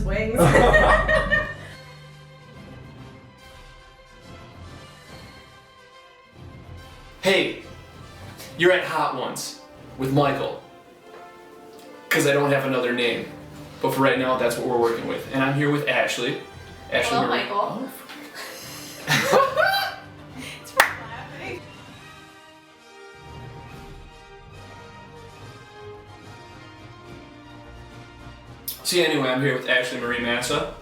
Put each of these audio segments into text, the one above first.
wings. Hey, you're at Hot Ones with Michael. Because I don't have another name. But for right now, that's what we're working with. And I'm here with Ashley. Ashley Hello, Marie. Michael. Oh. It's from laughing. So yeah, anyway, I'm here with Ashley Marie Massa,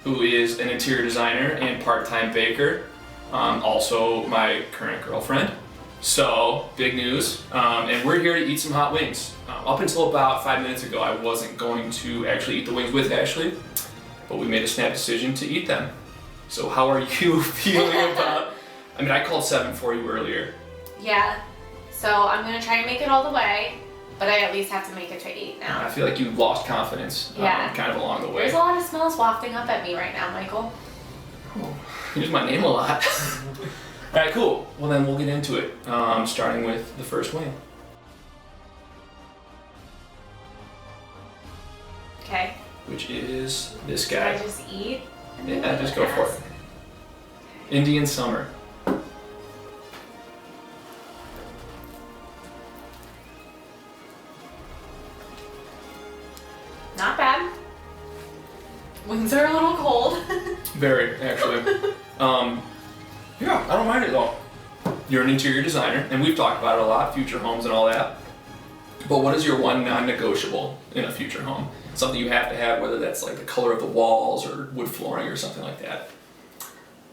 who is an interior designer and part-time baker. Also my current girlfriend. So, big news. And we're here to eat some hot wings. Up until about 5 minutes ago, I wasn't going to actually eat the wings with Ashley, but we made a snap decision to eat them. So how are you feeling about, I mean, I called 7 for you earlier. Yeah, so I'm gonna try to make it all the way, but I at least have to make it to 8 now. I feel like you lost confidence kind of along the way. There's a lot of smells wafting up at me right now, Michael. Oh, you use my name a lot. Alright, cool. Well then we'll get into it, starting with the first wing. Okay. Which is this Should guy. I just eat? Yeah, just go for it. Indian Summer. Not bad. Wings are a little cold. Very, actually. Yeah, I don't mind it at all. You're an interior designer, and we've talked about it a lot, future homes and all that. But what is your one non-negotiable in a future home? Something you have to have, whether that's like the color of the walls or wood flooring or something like that.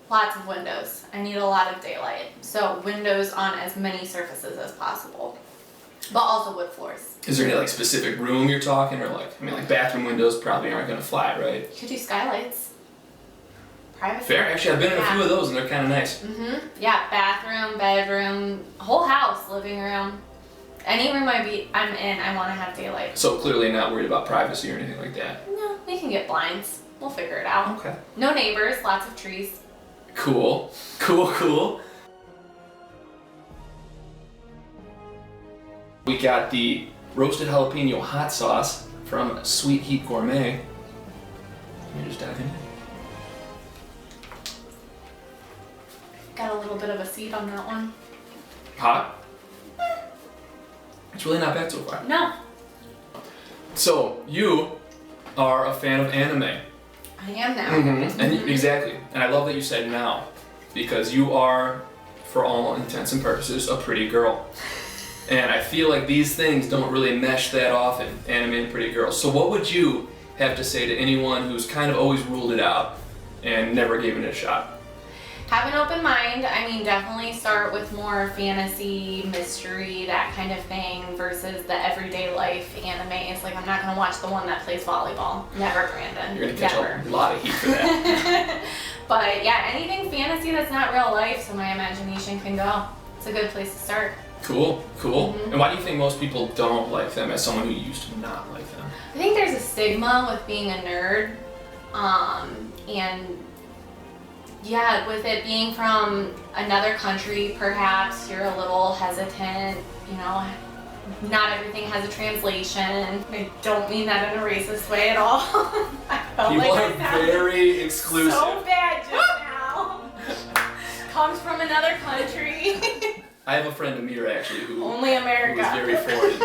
Lots of windows. I need a lot of daylight. So windows on as many surfaces as possible. But also wood floors. Is there any like specific room you're talking, or like, I mean, like bathroom windows probably aren't gonna fly, right? You could do skylights. Privacy. Fair, actually I've been in a few of those and they're kind of nice. Yeah, bathroom, bedroom, whole house, living room. Any room I'm in, I want to have daylight. So clearly not worried about privacy or anything like that. No, we can get blinds. We'll figure it out. Okay. No neighbors, lots of trees. Cool. Cool. We got the roasted jalapeno hot sauce from Sweet Heat Gourmet. Let me just dive in. Got a little bit of a seed on that one. Hot? It's really not bad so far. No, So, you are a fan of anime. I am now. And exactly. And I love that you said now, because you are, for all intents and purposes, a pretty girl. And I feel like these things don't really mesh that often, anime and pretty girls. So what would you have to say to anyone who's kind of always ruled it out and never gave it a shot? Have an open mind. I mean, definitely start with more fantasy, mystery, that kind of thing, versus the everyday life animes. Like, I'm not gonna watch the one that plays volleyball. Never, Brandon. You're gonna catch Never. a lot of heat for that. But yeah, anything fantasy that's not real life, so my imagination can go. It's a good place to start. Cool. And why do you think most people don't like them as someone who used to not like them? I think there's a stigma with being a nerd, and yeah, with it being from another country, perhaps you're a little hesitant, you know, not everything has a translation. I don't mean that in a racist way at all. I felt People like are I sounded very exclusive. so bad just now. Comes from another country. I have a friend, Amir, actually, who Only America. was very foreign.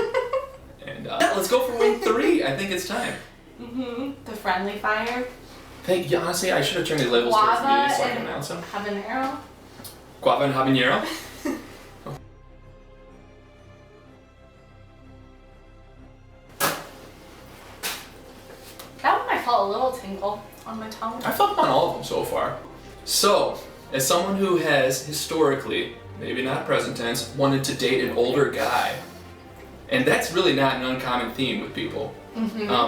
And let's go for wing 3. I think it's time. The friendly fire. Hey, honestly, I should have turned the labels towards me Guava so I can and announce them. habanero. Guava and habanero. That one I felt a little tingle on my tongue. I felt on all of them so far. So, as someone who has historically, maybe not present tense, wanted to date an older guy, and that's really not an uncommon theme with people.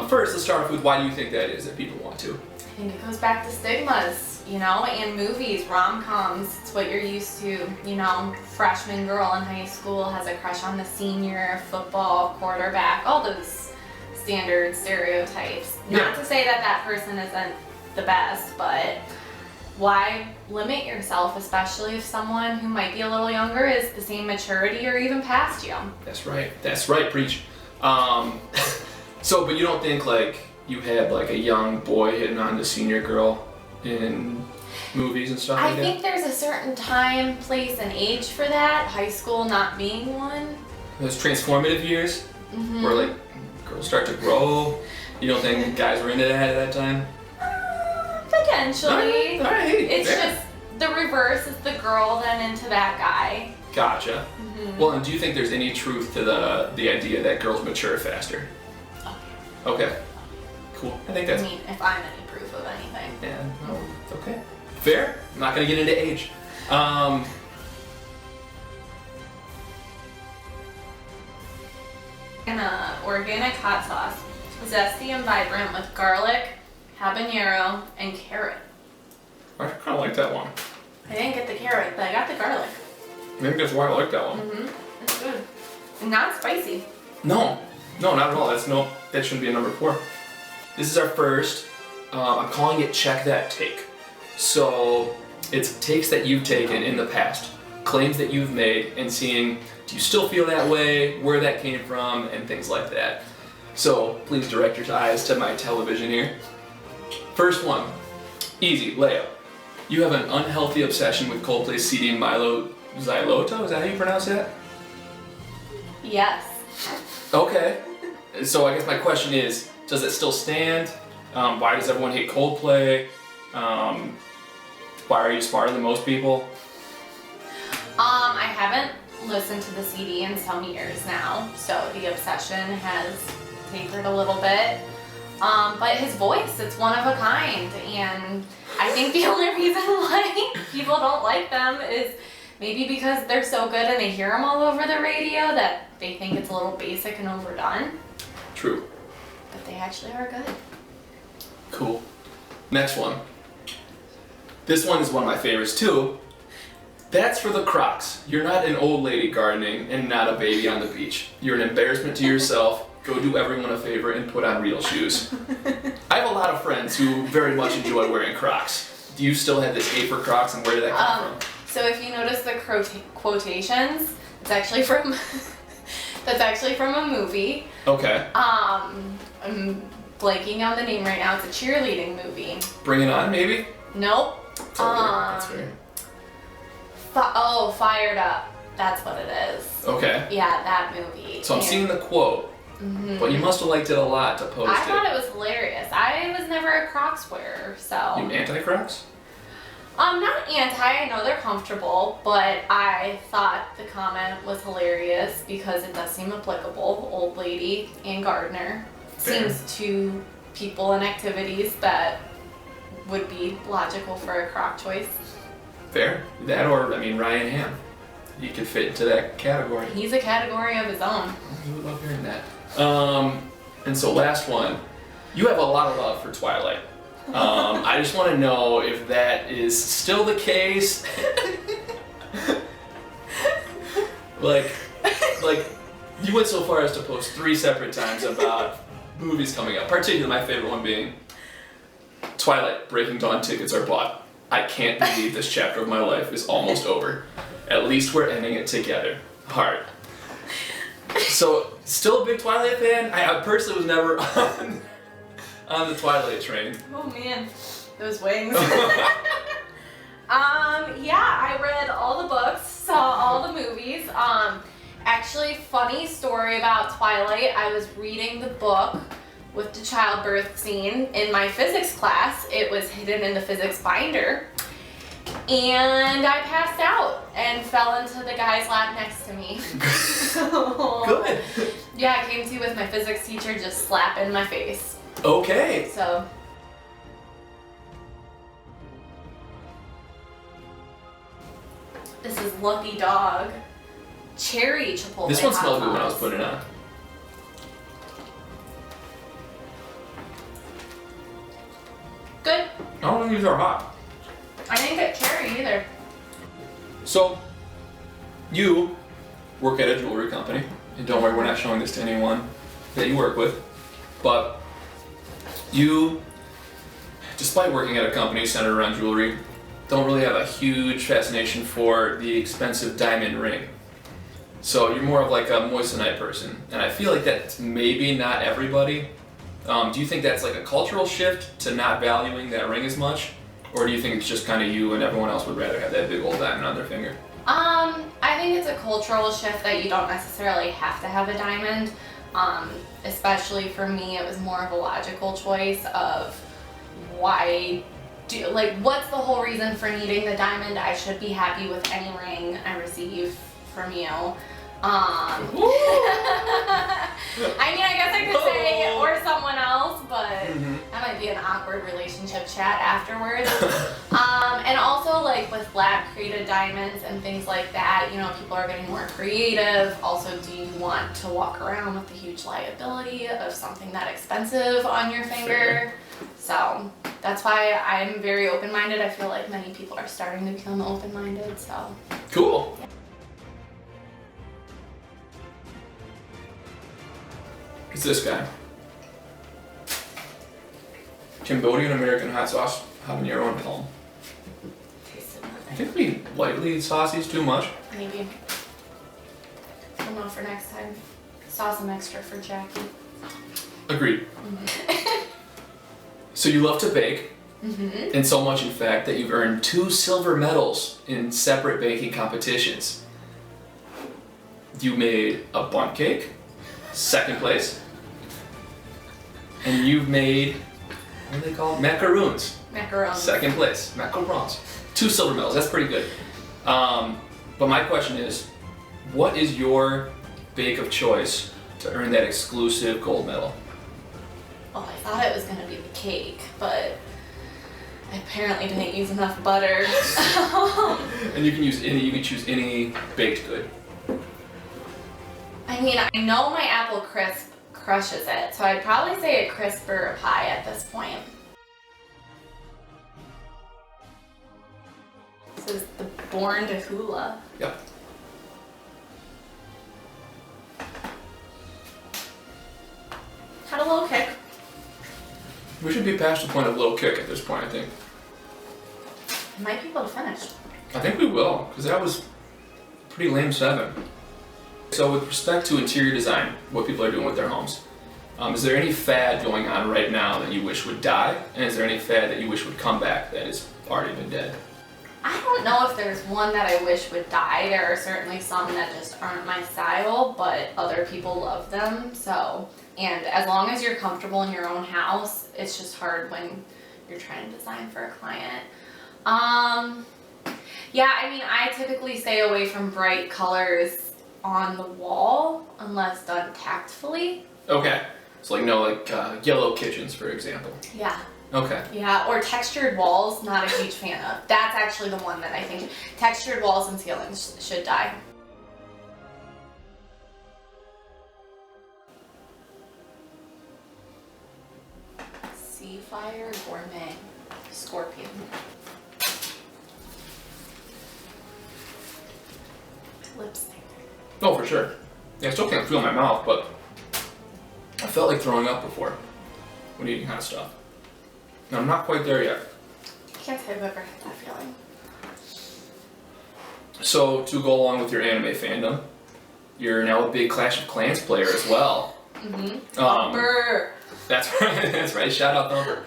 First, let's start off with why do you think that is that people want to? I think it goes back to stigmas, you know, in movies, rom-coms, it's what you're used to, you know, freshman girl in high school has a crush on the senior football quarterback, all those standard stereotypes. Not to say that that person isn't the best, but why limit yourself, especially if someone who might be a little younger is the same maturity or even past you? That's right, preach. So, but you don't think like you had like a young boy hitting on the senior girl in movies and stuff I like that? think there's a certain time, place, and age for that. High school not being one. Those transformative years where like girls start to grow. You don't think guys were into that at that time? Potentially. All right. It's fair. just the reverse is the girl then into that guy. Gotcha. Well, and do you think there's any truth to the idea that girls mature faster? Okay. Cool. I think I that's mean, if I'm any proof of anything. yeah. No, it's okay. Fair. I'm not gonna get into age. And organic hot sauce, zesty and vibrant with garlic, habanero, and carrot. I kind of like that one. I didn't get the carrot, but I got the garlic. Maybe that's why I like that one. It's good. And not spicy. No, not at all. That shouldn't be a number 4. This is our first. I'm calling it check that take. So it's takes that you've taken in the past, claims that you've made, and seeing do you still feel that way, where that came from, and things like that. So please direct your eyes to my television here. First one, easy layup. You have an unhealthy obsession with Coldplay's CD Milo Xyloto. Is that how you pronounce that? Yes. Okay. So I guess my question is, does it still stand? Why does everyone hate Coldplay? Why are you smarter than most people? I haven't listened to the CD in some years now, so the obsession has tapered a little bit. But his voice, it's one of a kind, and I think the only reason why people don't like them is maybe because they're so good and they hear them all over the radio that they think it's a little basic and overdone. True. But they actually are good. Cool. Next one. This one is one of my favorites too. That's for the Crocs. You're not an old lady gardening and not a baby on the beach. You're an embarrassment to yourself. Go do everyone a favor and put on real shoes. I have a lot of friends who very much enjoy wearing Crocs. Do you still have this hate for Crocs, and where did that come from? So if you notice the quotations, it's actually from that's actually from a movie. Okay. I'm blanking on the name right now. It's a cheerleading movie. Bring It On, maybe? Nope. It's over there. That's fair. Fired Up. That's what it is. Okay. Yeah, that movie. So I'm seeing the quote, but you must have liked it a lot to post I it. thought it was hilarious. I was never a Crocs wearer, so. You anti-Crocs? Not anti, I know they're comfortable, but I thought the comment was hilarious because it does seem applicable. Old lady and gardener. Fair. Seems to people and activities that would be logical for a Croc choice. Fair. That or, Ryan Ham. He could fit into that category. He's a category of his own. I would love hearing that. And so last one. You have a lot of love for Twilight. I just want to know if that is still the case. like, you went so far as to post 3 separate times about movies coming up. Particularly my favorite one being Twilight Breaking Dawn tickets are bought. I can't believe this chapter of my life is almost over. At least we're ending it together. Heart. So, still a big Twilight fan? I personally was never on the Twilight train. Oh man, those wings. Yeah, I read all the books, saw all the movies. Actually, funny story about Twilight. I was reading the book with the childbirth scene in my physics class. It was hidden in the physics binder. And I passed out and fell into the guy's lap next to me. Good. Yeah, I came to with my physics teacher just slapping my face. Okay. So. This is Lucky Dog. Cherry Chipotle. This one hot smelled good when I was sauce. putting it on. Good. I don't think these are hot. I didn't get cherry either. So, you work at a jewelry company, and don't worry, we're not showing this to anyone that you work with, but you, despite working at a company centered around jewelry, don't really have a huge fascination for the expensive diamond ring. So you're more of like a moissanite person, and I feel like that's maybe not everybody, Do you think that's like a cultural shift to not valuing that ring as much? Or do you think it's just kind of you and everyone else would rather have that big old diamond on their finger? I think it's a cultural shift that you don't necessarily have to have a diamond. Especially for me, it was more of a logical choice of what's the whole reason for needing the diamond? I should be happy with any ring I receive from you. I mean, I guess I could say or someone else, but that might be an awkward relationship chat afterwards. And also like with lab created diamonds and things like that, you know, people are getting more creative. Also, do you want to walk around with the huge liability of something that expensive on your finger? Fair. So that's why I'm very open-minded. I feel like many people are starting to become open-minded, so. Cool. It's this guy. Cambodian American hot sauce habanero and palm. Tasted I nothing. think we lightly sauce these too much. Maybe. I'll know for next time. Sauce some extra for Jackie. Agreed. So you love to bake, Mm-hmm. and so much in fact that you've earned 2 silver medals in separate baking competitions. You made a bundt cake, 2nd place, and you've made, what are they called? Macaroons, Macaroni. 2nd place. Macarons. 2 silver medals, that's pretty good. But my question is, what is your bake of choice to earn that exclusive gold medal? Oh, I thought it was gonna be the cake, but I apparently didn't use enough butter. And you can choose any baked good. I mean, I know my apple crisp crushes it, so I'd probably say a crisp or a pie at this point. This is the Born to Hula. Yep. Had a little kick. We should be past the point of little kick at this point, I think. I might be able to finish. I think we will, because that was a pretty lame 7. So with respect to interior design, what people are doing with their homes, is there any fad going on right now that you wish would die? And is there any fad that you wish would come back that has already been dead? I don't know if there's one that I wish would die. There are certainly some that just aren't my style, but other people love them. So, and as long as you're comfortable in your own house, it's just hard when you're trying to design for a client. Yeah, I mean, I typically stay away from bright colors on the wall unless done tactfully. Okay. So like yellow kitchens, for example. Yeah. Okay. Yeah, or textured walls, not a huge fan of. That's actually the one that I think textured walls and ceilings should die. Sea Fire Gourmet Scorpion. Lipstick. Oh, for sure. Yeah, I still can't feel my mouth, but I felt like throwing up before when eating hot stuff. No, I'm not quite there yet. I can't say I've ever had that feeling. So, to go along with your anime fandom, you're now a big Clash of Clans player as well. Mm-hmm. Thumper. That's right, that's right. Shout out Thumper.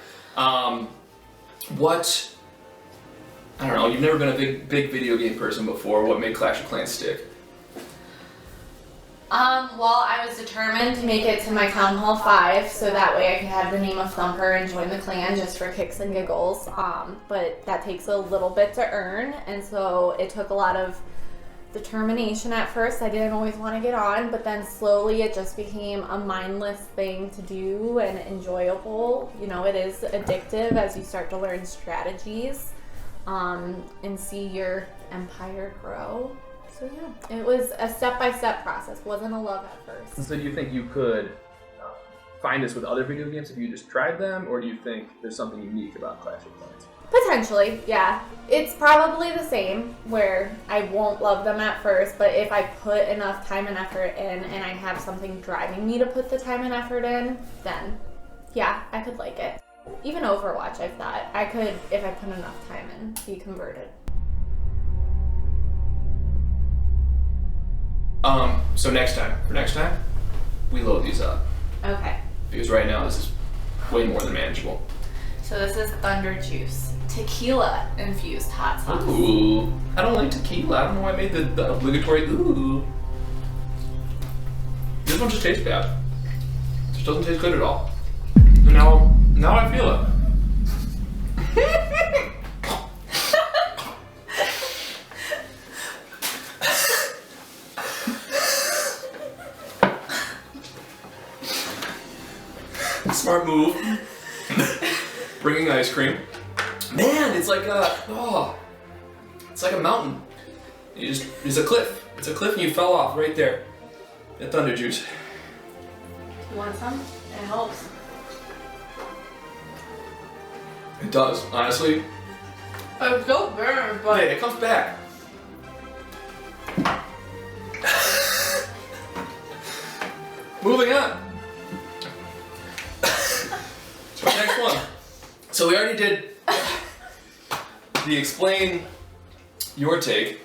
I don't know, you've never been a big video game person before. What made Clash of Clans stick? Well, I was determined to make it to my Town Hall 5, so that way I could have the name of Thumper and join the clan just for kicks and giggles. But that takes a little bit to earn, and so it took a lot of determination at first. I didn't always want to get on, but then slowly it just became a mindless thing to do and enjoyable. You know, it is addictive as you start to learn strategies, and see your empire grow. So yeah, it was a step-by-step process. Wasn't a love at first. So do you think you could find this with other video games if you just tried them, or do you think there's something unique about Clash of Clans? Potentially, yeah. It's probably the same, where I won't love them at first, but if I put enough time and effort in and I have something driving me to put the time and effort in, then yeah, I could like it. Even Overwatch, I thought I could, if I put enough time in, be converted. So next time, we load these up. Okay. Because right now this is way more than manageable. So this is Thunder Juice, tequila infused hot sauce. Ooh, I don't like tequila. I don't know why I made the obligatory ooh. This one just tastes bad. Just doesn't taste good at all. And now I feel it. Smart move. Bringing ice cream. Man, it's like it's like a mountain. It's a cliff. It's a cliff and you fell off right there. At Thunder Juice. You want some? It helps. It does, honestly. It's so burn, but Hey, it comes back. Moving on. So next one. So we already did the explain your take.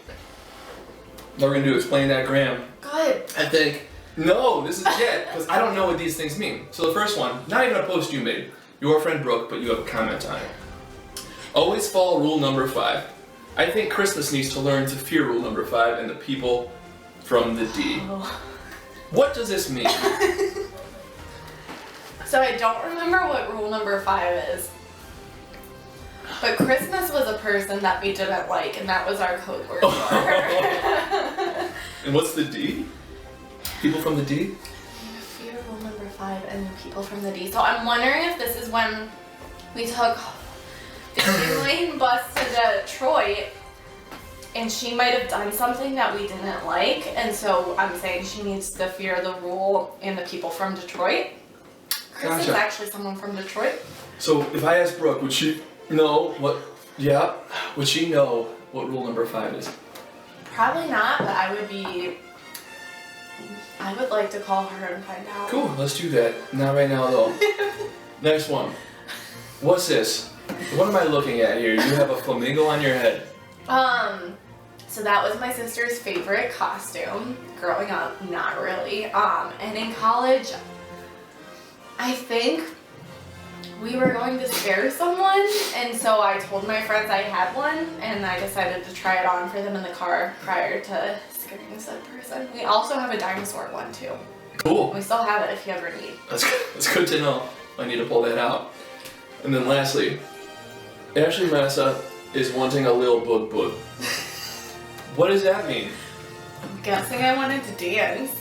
Now we're gonna do explain that Graham. good. I think, no, this is it, because I don't know what these things mean. So the first one, not even a post you made, your friend Brooke, but you have a comment on it. Always follow rule number 5. I think Christmas needs to learn to fear rule number 5 and the people from the D. Oh. What does this mean? So I don't remember what rule number 5 is. But Christmas was a person that we didn't like, and that was our code word for her. And what's the D? People from the D? Fear rule number 5 and the people from the D. So I'm wondering if this is when we took the Elaine bus to Detroit, and she might have done something that we didn't like, and so I'm saying she needs to fear the rule and the people from Detroit. Chris is Gotcha. actually someone from Detroit. So if I asked Brooke, would she know what, yeah, would she know what rule number 5 is? Probably not, but I would like to call her and find out. Cool, let's do that. Not right now though. Next one. What's this? What am I looking at here? You have a flamingo on your head. So that was my sister's favorite costume growing up, not really. And in college, I think we were going to scare someone, and so I told my friends I had one, and I decided to try it on for them in the car prior to scaring said person. We also have a dinosaur one too. Cool. We still have it if you ever need. That's good to know. I need to pull that out. And then lastly, Ashley Massa is wanting a little bug bug. What does that mean? I'm guessing I wanted to dance.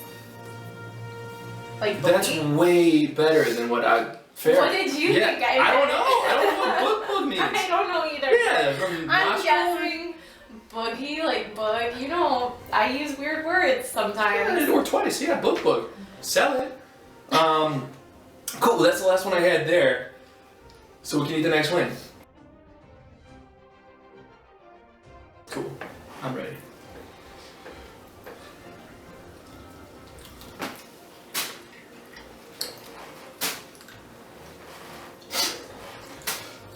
Like That's boogie? way better than what I... Fair. What did you think I I don't meant? know. I don't know what bug bug means. I don't know either. Yeah, from I'm nostril. guessing boogie, like bug. You know, I use weird words sometimes. Yeah, or twice, yeah, book book. Sell it. Cool, that's the last one I had there. So we can eat the next win. Cool, I'm ready.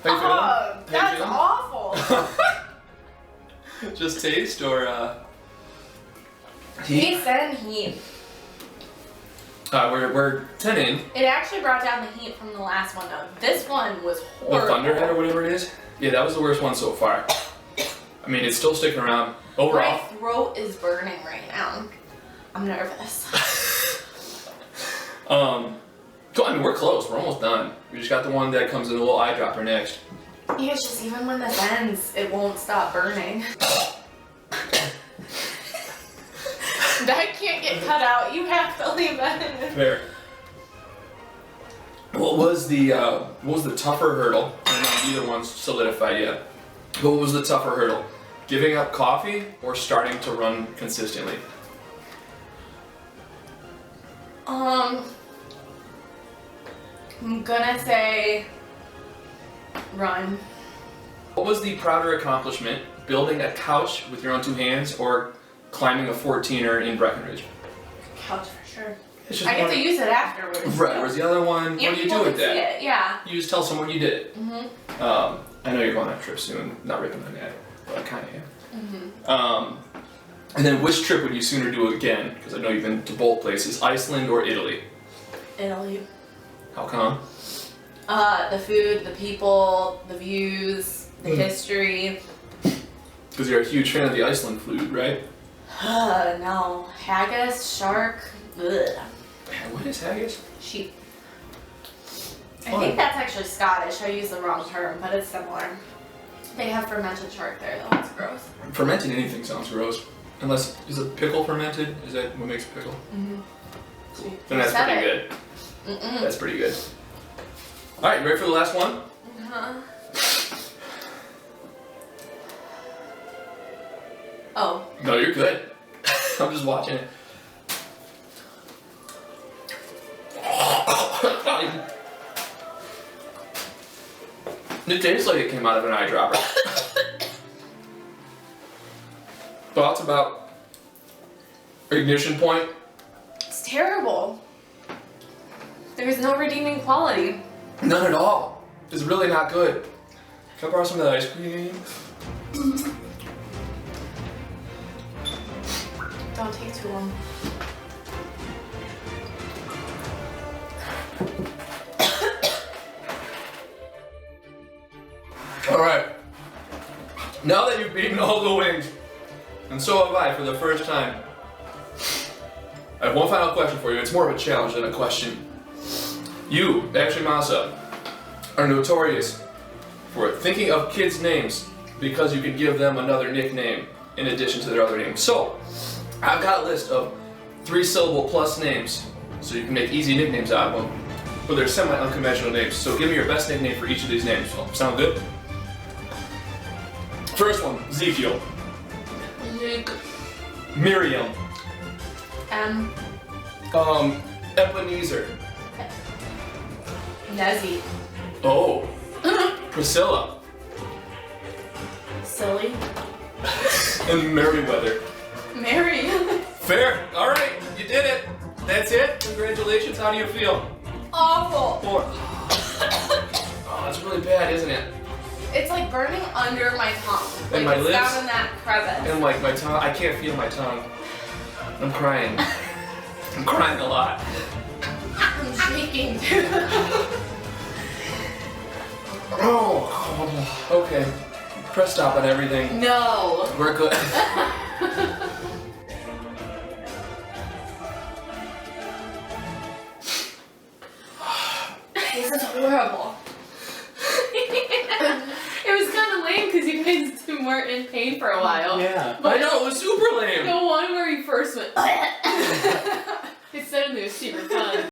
How you feeling? Oh, How you that's feeling? awful. Just taste or heat? Taste and heat. We're 10 in. It actually brought down the heat from the last one though. This one was horrible. The Thunderhead or whatever it is. Yeah, that was the worst one so far. I mean, it's still sticking around. My Overall. throat is burning right now. I'm nervous. Cool, I mean, we're close. We're almost done. We just got the one that comes in a little eyedropper next. Yeah, it's just even when this ends, it won't stop burning. That can't get cut out. You have to leave that in. Fair. What was the tougher hurdle? I don't know, either one's solidified yet. But what was the tougher hurdle? Giving up coffee or starting to run consistently? I'm gonna say run. What was the prouder accomplishment? Building a couch with your own 2 hands or climbing a 14er in Breckenridge? Couch for sure. It's just I get one- to use it afterwards. Right, whereas the other one, And what do you people do with can see that? it, yeah. You just tell someone you did it. Mhm. I know you're going on a trip soon, not ripping on that, but I kind of am. Mhm. And then which trip would you sooner do again? Because I know you've been to both places, Iceland or Italy. Italy. How come? The food, the people, the views, the history. Because you're a huge fan of the Iceland food, right? No. Haggis, shark, ugh. What is haggis? Sheep. I Fun. think that's actually Scottish. I used the wrong term, but it's similar. They have fermented shark there, though. It's gross. Fermenting anything sounds gross. Unless, is a pickle fermented? Is that what makes a pickle? Mm-hmm. Then that's pretty good. That's pretty good. Alright, you ready for the last one? Uh-huh. Oh. No, you're good. I'm just watching it. It tastes like it came out of an eyedropper. Thoughts about Ignition Point? It's terrible. There's no redeeming quality. None at all. It's really not good. Can I borrow some of that ice cream? Don't take too long. Alright. Now that you've beaten all the wings, and so have I for the first time, I have one final question for you. It's more of a challenge than a question. You, Ashley Massa, are notorious for thinking of kids' names because you can give them another nickname in addition to their other names. So, I've got a list of 3-syllable plus names, so you can make easy nicknames out of them, but they're semi-unconventional names. So give me your best nickname for each of these names. Sound good? First one, Ezekiel. Luke. Miriam. Ebenezer. Nezzy. Oh. Priscilla. Silly. And Merriweather. Mary. Fair. All right, you did it. That's it. Congratulations. How do you feel? Awful. 4. Oh, it's really bad, isn't it? It's like burning under my tongue. Like And my it's lips? down in that crevice. And like my tongue, I can't feel my tongue. I'm crying. I'm crying a lot. I'm shaking too. Oh, okay. Press stop on everything. No. We're good. This is horrible. It was kind of lame because you guys weren't in pain for a while. Yeah. But I know, it was super lame. the one where you first went, it sounded super fun.